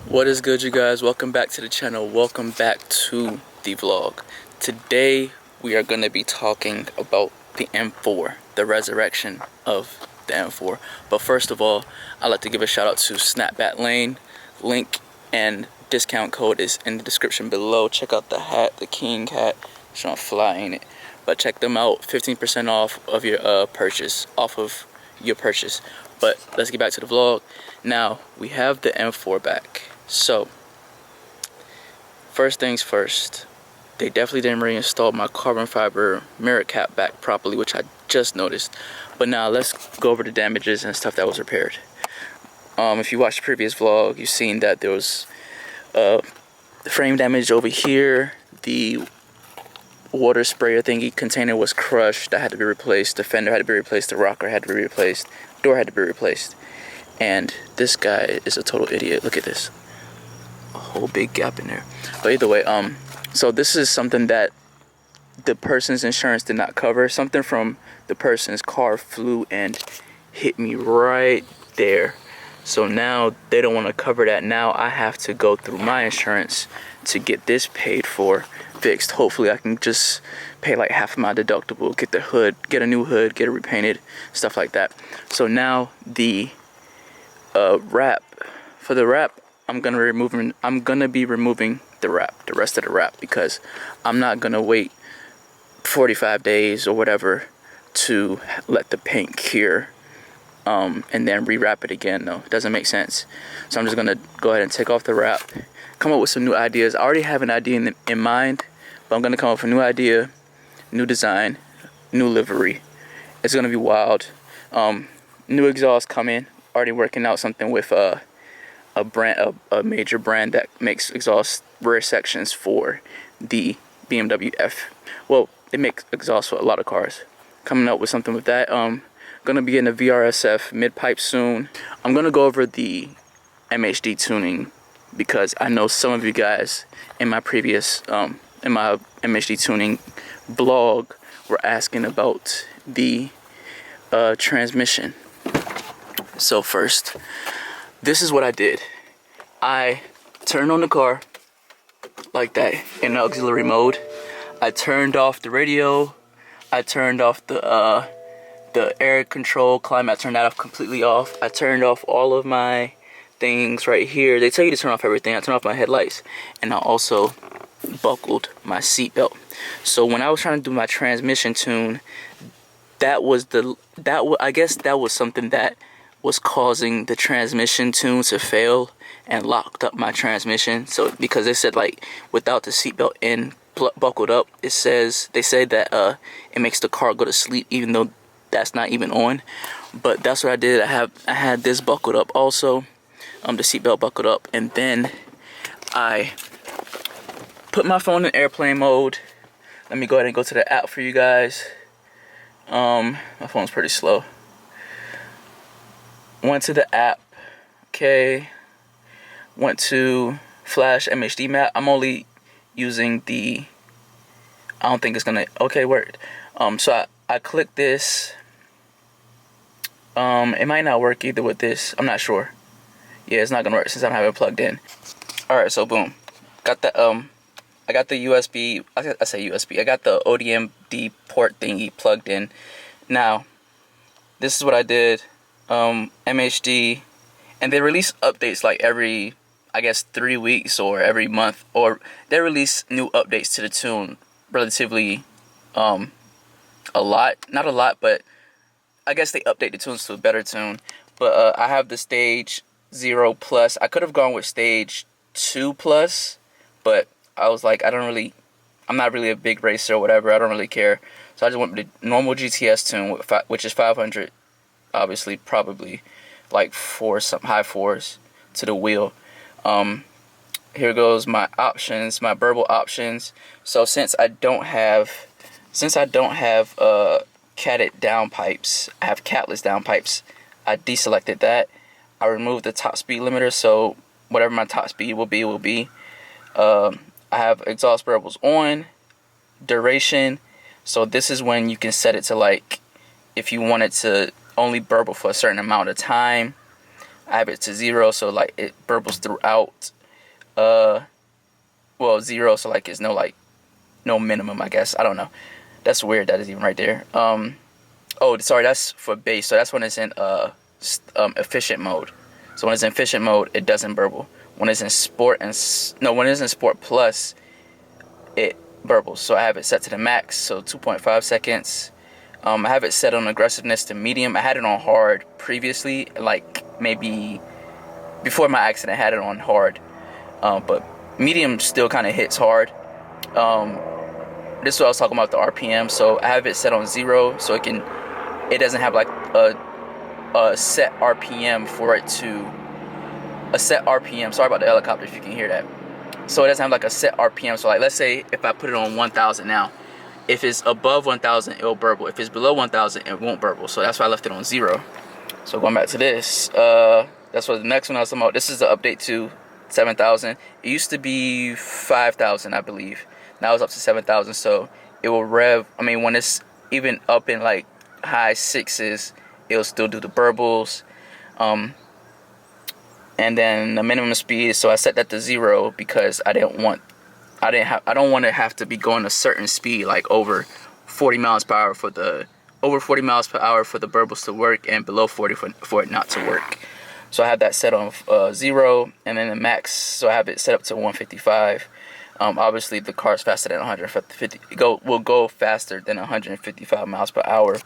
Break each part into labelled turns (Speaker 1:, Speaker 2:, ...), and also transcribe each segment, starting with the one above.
Speaker 1: What is good, you guys? Welcome back to the channel. Welcome back to the vlog. Today we are going to be talking about the M4, the resurrection of the M4. But first of all, I'd like to give a shout out to Snapback Lane. Link and discount code is in the description below. Check out the hat, the king hat. It's not fly, ain't it? But check them out. 15% off of your purchase. But let's get back to the vlog. Now we have the M4 back. So first things first, they definitely didn't reinstall my carbon fiber mirror cap back properly, which I just noticed. But now let's go over the damages and stuff that was repaired. If you watched the previous vlog, you've seen that there was frame damage over here. The water sprayer thingy container was crushed. That had to be replaced. The fender had to be replaced. The rocker had to be replaced. Door had to be replaced. And this guy is a total idiot. Look at this. A whole big gap in there. But either way, so this is something that the person's insurance did not cover. Something from the person's car flew and hit me right there. So now they don't want to cover that. Now I have to go through my insurance to get this paid for, fixed. Hopefully I can just pay like half of my deductible, get the hood, get a new hood, get it repainted, stuff like that. So now the wrap, for the wrap, I'm gonna be removing the wrap, the rest of the wrap, because I'm not gonna wait 45 days or whatever to let the paint cure and then rewrap it again. No, it doesn't make sense. So I'm just gonna go ahead and take off the wrap, come up with some new ideas. I already have an idea in mind, but I'm gonna come up with a new idea, new design, new livery. It's gonna be wild. New exhaust coming. Already working out something with a major brand that makes exhaust rear sections for the BMW F. Well, they make exhaust for a lot of cars. Coming up with something with that. Gonna be in the VRSF mid pipe soon. I'm gonna go over the MHD tuning because I know some of you guys in my previous in my MHD tuning blog were asking about the transmission. So first, this is what I did. I turned on the car like that in auxiliary mode. I turned off the radio. I turned off the air control, climate. I turned that off completely off. I turned off all of my things right here. They tell you to turn off everything. I turned off my headlights, and I also buckled my seatbelt. So when I was trying to do my transmission tune, I guess that was something that was causing the transmission tune to fail and locked up my transmission. So because they said like without the seatbelt in buckled up, they say that it makes the car go to sleep even though that's not even on. But that's what I did. I had this buckled up also, the seatbelt buckled up, and then I put my phone in airplane mode. Let me go ahead and go to the app for you guys. My phone's pretty slow. Went to the app, okay. Went to flash MHD map. I'm only using the, I don't think it's gonna, okay, work. So I click this. It might not work either with this. I'm not sure. Yeah, it's not gonna work since I don't have it plugged in. Alright, so boom. Got the, I got the USB, I say USB. I got the ODMD port thingy plugged in. Now, this is what I did. MHD, and they release updates like every, I guess, 3 weeks or every month, or they release new updates to the tune relatively a lot, not a lot, but I guess they update the tunes to a better tune. But I have the stage 0 plus. I could have gone with stage 2 plus, but I was like, I'm not really a big racer or whatever. I don't really care. So I just went with the normal GTS tune, which is 500. Obviously, probably like high fours to the wheel. Here goes my options, my Burble options. So since I don't have Catless Downpipes, I have Catless Downpipes. I deselected that. I removed the top speed limiter, so whatever my top speed will be. I have exhaust burbles on, duration. So this is when you can set it to like, if you want it to only burble for a certain amount of time, I have it to 0, so like it burbles throughout. well, 0, so like it's no minimum, I guess. I don't know. That's weird. That is even right there. Oh, sorry, that's for bass. So that's when it's in efficient mode. So when it's in efficient mode, it doesn't burble. When it's in sport when it's in sport plus, it burbles. So I have it set to the max, so 2.5 seconds. I have it set on aggressiveness to medium. I had it on hard previously, like maybe before my accident. I had it on hard, but medium still kind of hits hard. This is what I was talking about, the RPM. So I have it set on 0, so it doesn't have like a set RPM for it to sorry about the helicopter if you can hear that. So it doesn't have like a set RPM. So like, let's say if I put it on 1000 now, if it's above 1000 it'll burble. If it's below 1000 it won't burble. So that's why I left it on 0. So going back to this, that's what the next one I was talking about. This is the update to 7000. It used to be 5000, I believe. Now it's up to 7000. So it will rev, when it's even up in like high 6s, it'll still do the burbles. And then the minimum speed, so I set that to 0 because I don't want to have to be going a certain speed, like over 40 miles per hour for the burbles to work, and below 40 for it not to work. So I have that set on 0, and then the max, so I have it set up to 155. Obviously the car's faster than 150. Will go faster than 155 miles per hour.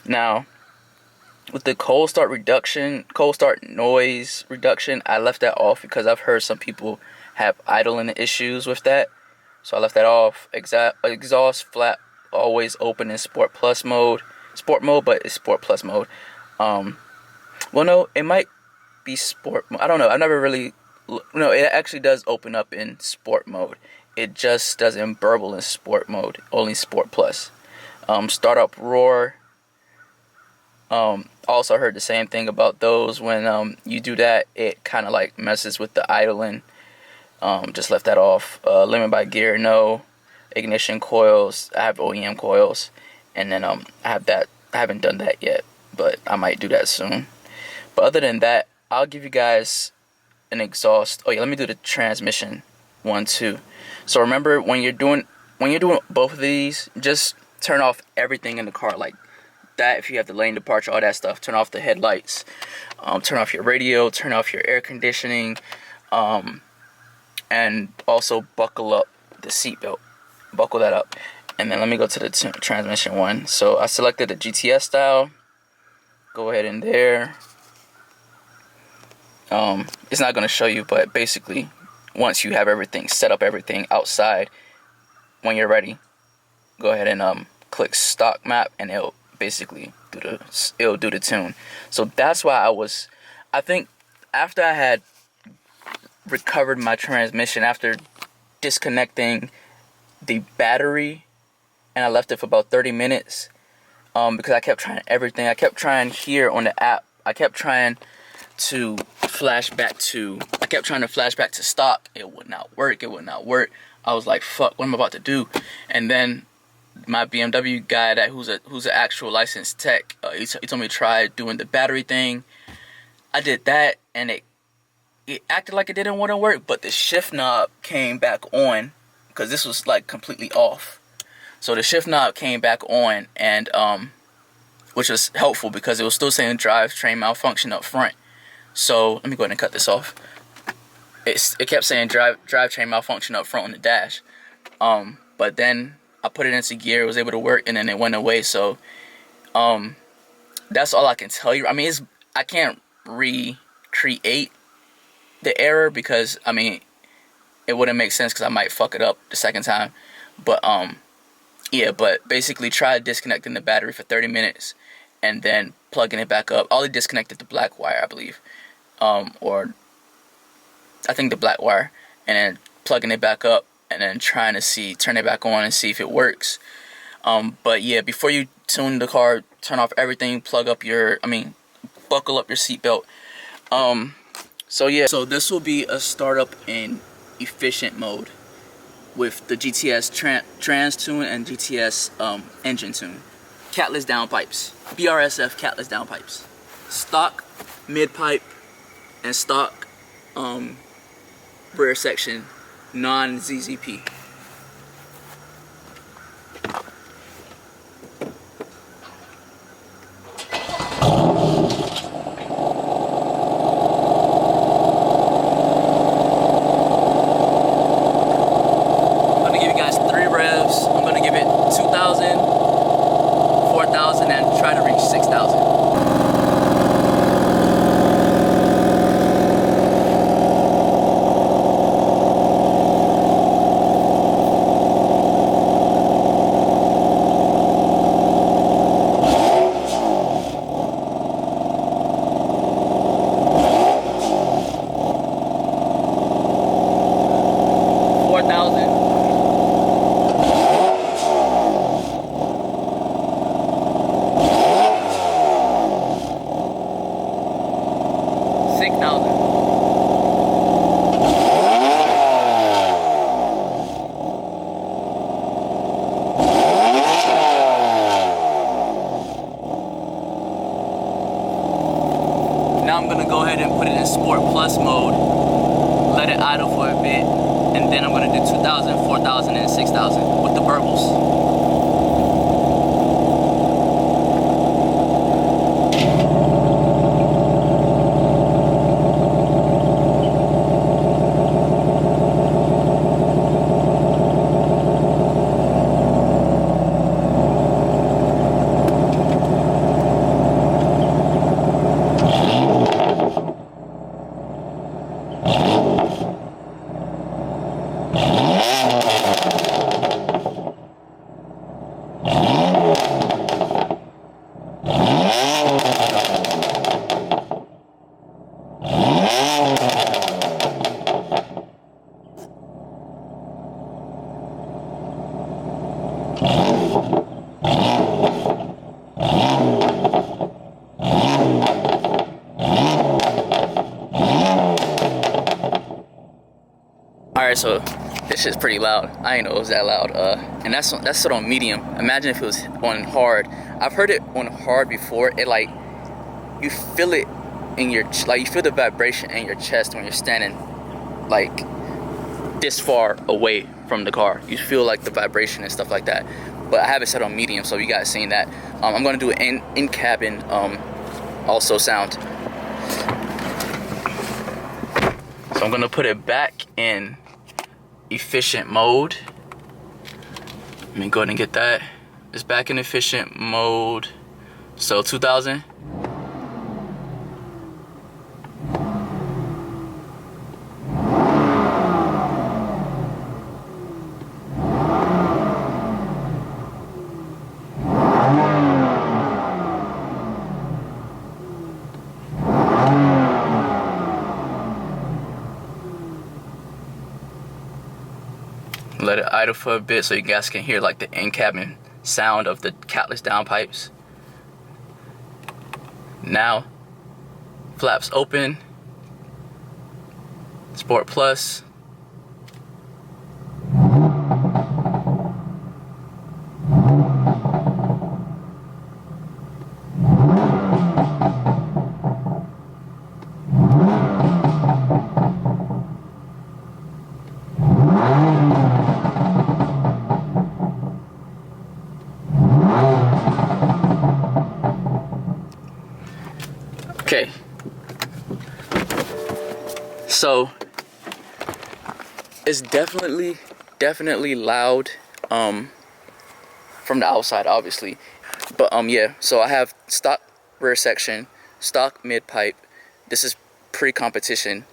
Speaker 1: Now, with the cold start noise reduction, I left that off because I've heard some people have idling issues with that. So I left that off. Exhaust flap always open in sport mode, but it's sport plus mode. Well, no, it might be sport mode. I don't know. I've never really. No, it actually does open up in sport mode. It just doesn't burble in sport mode. Only sport plus. Startup roar. Also heard the same thing about those. When you do that, it kind of like messes with the idling. Just left that off. Limit by gear, no. Ignition coils, I have OEM coils. And then I have that. I haven't done that yet, but I might do that soon. But other than that, I'll give you guys an exhaust. Oh yeah, let me do the transmission one too. So remember, when you're doing both of these, just turn off everything in the car, like that. If you have the lane departure, all that stuff, turn off the headlights, turn off your radio, turn off your air conditioning, and also buckle up the seatbelt. Buckle that up. And then let me go to the transmission one. So I selected the GTS style. Go ahead in there. It's not going to show you, but basically, once you have everything set up, everything outside, when you're ready, go ahead and click stock map, and it'll basically do the tune. So that's why I think after I had recovered my transmission, after disconnecting the battery, and I left it for about 30 minutes, because I kept trying everything. I kept trying here on the app. I kept trying to flash back to stock. It would not work. I was like, fuck, what am I about to do? And then my BMW guy who's an actual licensed tech, he told me to try doing the battery thing. I did that, and it acted like it didn't want to work, but the shift knob came back on, because this was like completely off. So the shift knob came back on, and which was helpful because it was still saying drivetrain malfunction up front. So let me go ahead and cut this off. It kept saying drivetrain malfunction up front on the dash. But then I put it into gear, it was able to work, and then it went away. So that's all I can tell you. I can't recreate the error because it wouldn't make sense, because I might fuck it up the second time. But yeah, but basically try disconnecting the battery for 30 minutes and then plugging it back up. I only disconnected the black wire, I believe, or I think the black wire, and then plugging it back up and then trying to turn it back on and see if it works. But yeah, before you tune the car, turn off everything, buckle up your seatbelt. So yeah, so this will be a startup in efficient mode with the GTS trans tune and GTS engine tune. Catless downpipes, VRSF Catless downpipes, stock mid pipe and stock rear section, non-ZZP. Now I'm gonna go ahead and put it in Sport Plus mode, let it idle for a bit, and then I'm gonna do 2,000, 4,000, and 6,000 with the burbles. Alright, so this shit's pretty loud. I didn't know it was that loud. And that's set on medium. Imagine if it was on hard. I've heard it on hard before. It like, you feel it in your, like you feel the vibration in your chest when you're standing like this far away from the car. You feel like the vibration and stuff like that. But I have it set on medium, so you guys seen that. I'm gonna do an in-cabin also sound. So I'm gonna put it back in efficient mode. Let me go ahead and get that. It's back in efficient mode. So 2,000. Let it idle for a bit so you guys can hear like the in-cabin sound of the Catless downpipes. Now, flaps open, Sport Plus. Okay, so it's definitely loud from the outside, obviously, but yeah. So I have stock rear section, stock mid pipe. This is pre-competition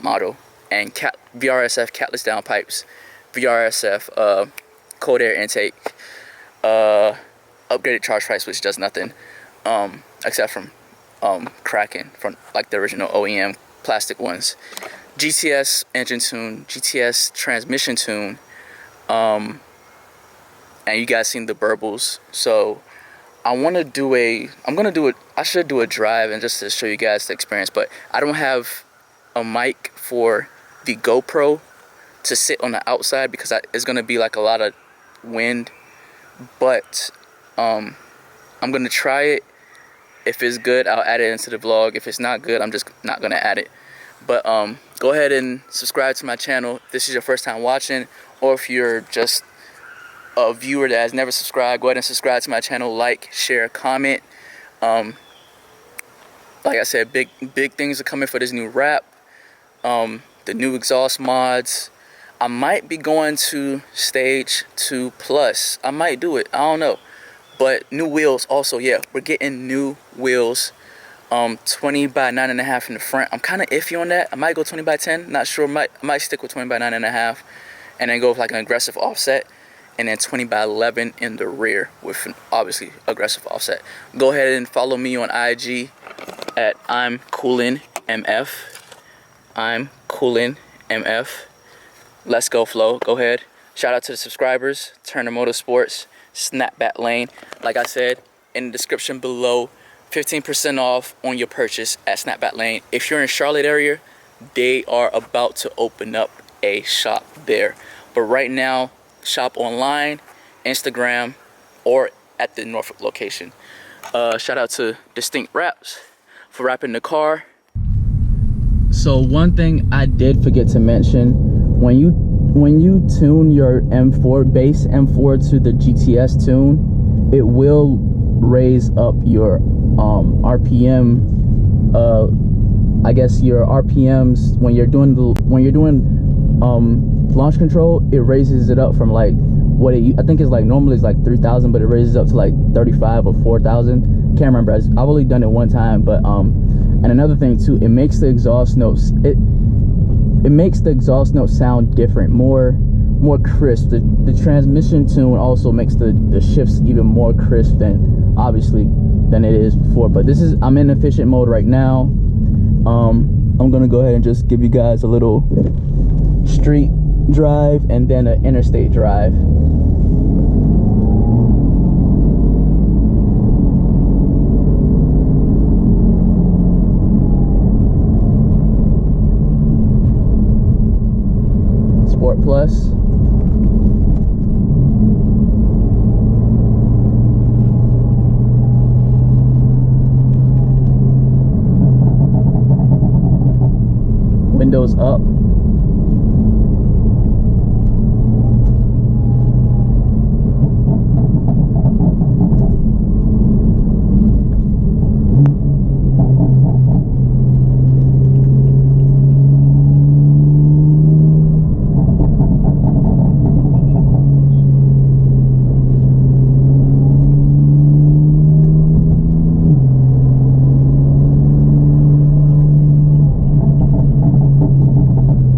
Speaker 1: model, and VRSF Catless downpipes, VRSF cold air intake, upgraded charge price, which does nothing except from cracking from like the original OEM plastic ones. GTS engine tune, GTS transmission tune, and you guys seen the burbles. So I should do a drive and just to show you guys the experience, but I don't have a mic for the GoPro to sit on the outside because it's gonna be like a lot of wind, but I'm gonna try it. If it's good, I'll add it into the vlog. If it's not good, I'm just not gonna add it. But go ahead and subscribe to my channel if this is your first time watching, or if you're just a viewer that has never subscribed, go ahead and subscribe to my channel, like, share, comment. Like I said, big things are coming for this new wrap. The new exhaust mods. I might be going to stage 2 plus. I might do it, I don't know. But new wheels also, yeah, we're getting new wheels. 20 by 9.5 in the front. I'm kind of iffy on that. I might go 20 by 10, not sure. I might stick with 20 by 9.5 and then go with like an aggressive offset, and then 20 by 11 in the rear with an obviously aggressive offset. Go ahead and follow me on IG at I'm Coolin MF. I'm Coolin MF. Let's go, Flo. Go ahead. Shout out to the subscribers. Turner Motorsports, Snapback Lane. Like I said in the description below, 15% off on your purchase at Snapback Lane. If you're in Charlotte area, they are about to open up a shop there. But right now, shop online, Instagram, or at the Norfolk location. Shout out to Distinct Wraps for wrapping the car. So one thing I did forget to mention, when you tune your M4 base M4 to the GTS tune, it will raise up your RPM. I guess your RPMs when you're doing launch control. It raises it up from like what I think is like normally it's like 3,000, but it raises up to like 35 or 4,000. Can't remember. I've only done it one time, but and another thing too, it makes the exhaust notes it makes the exhaust note sound different, more crisp. The transmission tune also makes the shifts even more crisp than it is before. But I'm in efficient mode right now. I'm gonna go ahead and just give you guys a little street drive and then an interstate drive. Sport Plus. Windows up.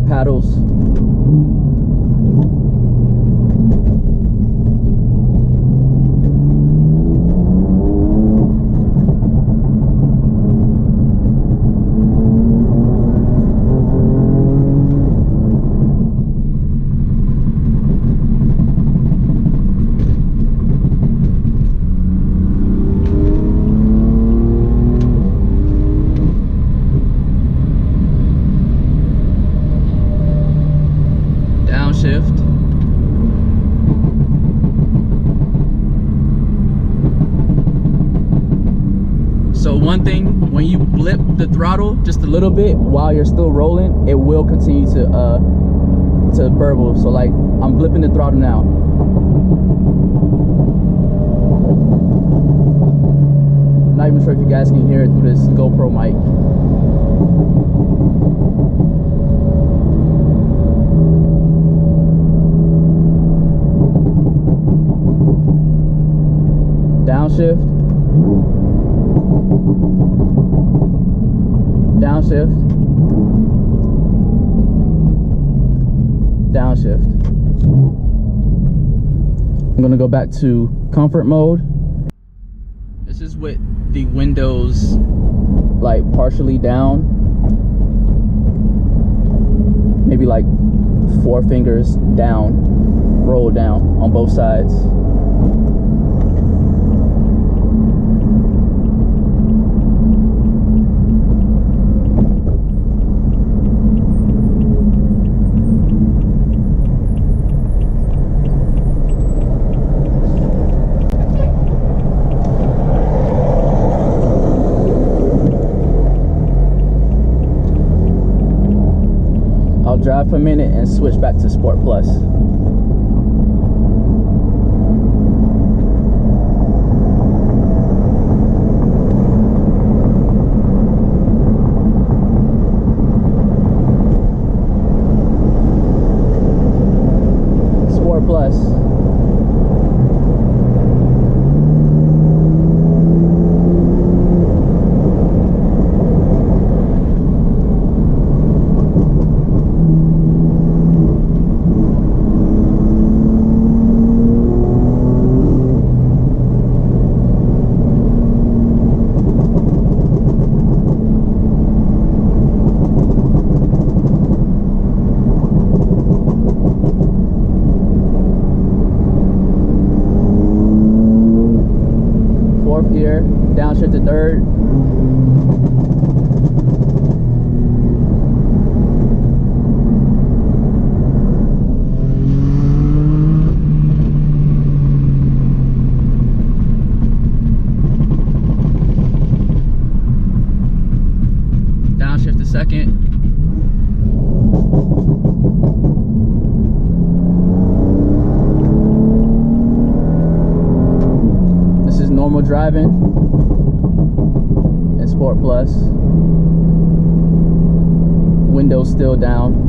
Speaker 1: Paddles. Downshift. So one thing, when you blip the throttle just a little bit while you're still rolling, it will continue to burble. So like I'm blipping the throttle now. I'm not even sure if you guys can hear it through this GoPro mic. Downshift. Downshift. Downshift. I'm gonna go back to comfort mode. This is with the windows like partially down. Maybe like 4 fingers down, roll down on both sides. half a minute and switch back to Sport Plus. Sport Plus. Gear, downshift to third. Downshift to second. Normal driving and Sport Plus. Windows still down.